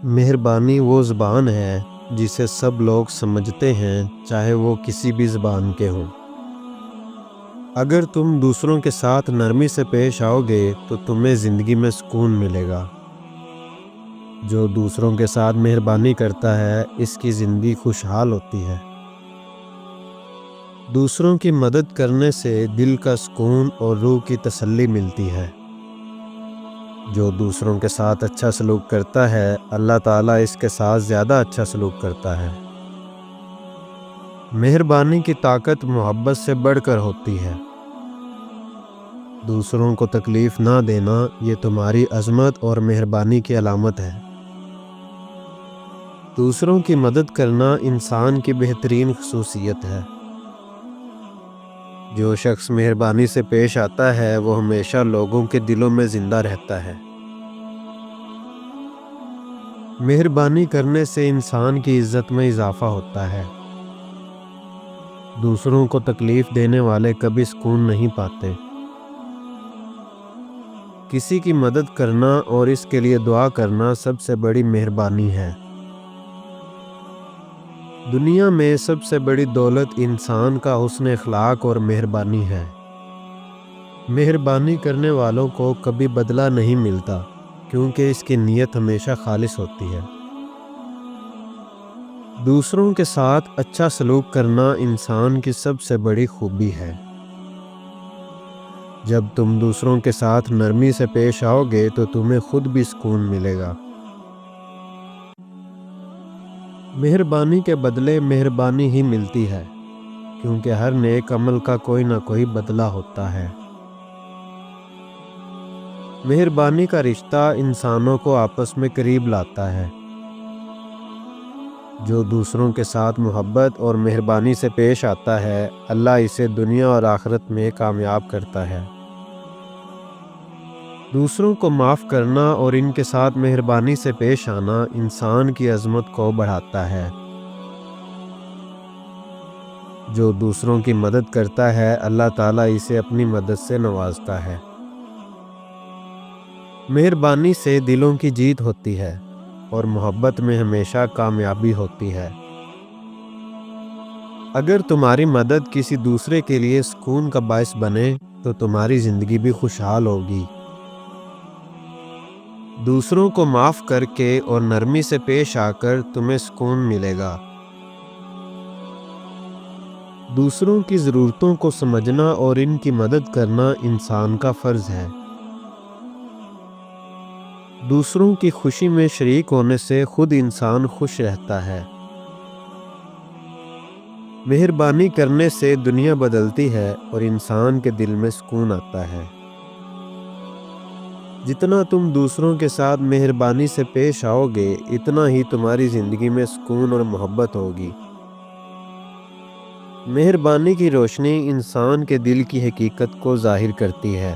مہربانی وہ زبان ہے جسے سب لوگ سمجھتے ہیں، چاہے وہ کسی بھی زبان کے ہوں۔ اگر تم دوسروں کے ساتھ نرمی سے پیش آؤ گے تو تمہیں زندگی میں سکون ملے گا۔ جو دوسروں کے ساتھ مہربانی کرتا ہے اس کی زندگی خوشحال ہوتی ہے۔ دوسروں کی مدد کرنے سے دل کا سکون اور روح کی تسلی ملتی ہے۔ جو دوسروں کے ساتھ اچھا سلوک کرتا ہے اللہ تعالیٰ اس کے ساتھ زیادہ اچھا سلوک کرتا ہے۔ مہربانی کی طاقت محبت سے بڑھ کر ہوتی ہے۔ دوسروں کو تکلیف نہ دینا یہ تمہاری عظمت اور مہربانی کی علامت ہے۔ دوسروں کی مدد کرنا انسان کی بہترین خصوصیت ہے۔ جو شخص مہربانی سے پیش آتا ہے وہ ہمیشہ لوگوں کے دلوں میں زندہ رہتا ہے۔ مہربانی کرنے سے انسان کی عزت میں اضافہ ہوتا ہے۔ دوسروں کو تکلیف دینے والے کبھی سکون نہیں پاتے۔ کسی کی مدد کرنا اور اس کے لیے دعا کرنا سب سے بڑی مہربانی ہے۔ دنیا میں سب سے بڑی دولت انسان کا حسن اخلاق اور مہربانی ہے۔ مہربانی کرنے والوں کو کبھی بدلہ نہیں ملتا، کیونکہ اس کی نیت ہمیشہ خالص ہوتی ہے۔ دوسروں کے ساتھ اچھا سلوک کرنا انسان کی سب سے بڑی خوبی ہے۔ جب تم دوسروں کے ساتھ نرمی سے پیش آؤ گے تو تمہیں خود بھی سکون ملے گا۔ مہربانی کے بدلے مہربانی ہی ملتی ہے، کیونکہ ہر نیک عمل کا کوئی نہ کوئی بدلہ ہوتا ہے۔ مہربانی کا رشتہ انسانوں کو آپس میں قریب لاتا ہے۔ جو دوسروں کے ساتھ محبت اور مہربانی سے پیش آتا ہے اللہ اسے دنیا اور آخرت میں کامیاب کرتا ہے۔ دوسروں کو معاف کرنا اور ان کے ساتھ مہربانی سے پیش آنا انسان کی عظمت کو بڑھاتا ہے۔ جو دوسروں کی مدد کرتا ہے اللہ تعالیٰ اسے اپنی مدد سے نوازتا ہے۔ مہربانی سے دلوں کی جیت ہوتی ہے اور محبت میں ہمیشہ کامیابی ہوتی ہے۔ اگر تمہاری مدد کسی دوسرے کے لیے سکون کا باعث بنے تو تمہاری زندگی بھی خوشحال ہوگی۔ دوسروں کو معاف کر کے اور نرمی سے پیش آ کر تمہیں سکون ملے گا۔ دوسروں کی ضرورتوں کو سمجھنا اور ان کی مدد کرنا انسان کا فرض ہے۔ دوسروں کی خوشی میں شریک ہونے سے خود انسان خوش رہتا ہے۔ مہربانی کرنے سے دنیا بدلتی ہے اور انسان کے دل میں سکون آتا ہے۔ جتنا تم دوسروں کے ساتھ مہربانی سے پیش آؤ گے اتنا ہی تمہاری زندگی میں سکون اور محبت ہوگی۔ مہربانی کی روشنی انسان کے دل کی حقیقت کو ظاہر کرتی ہے۔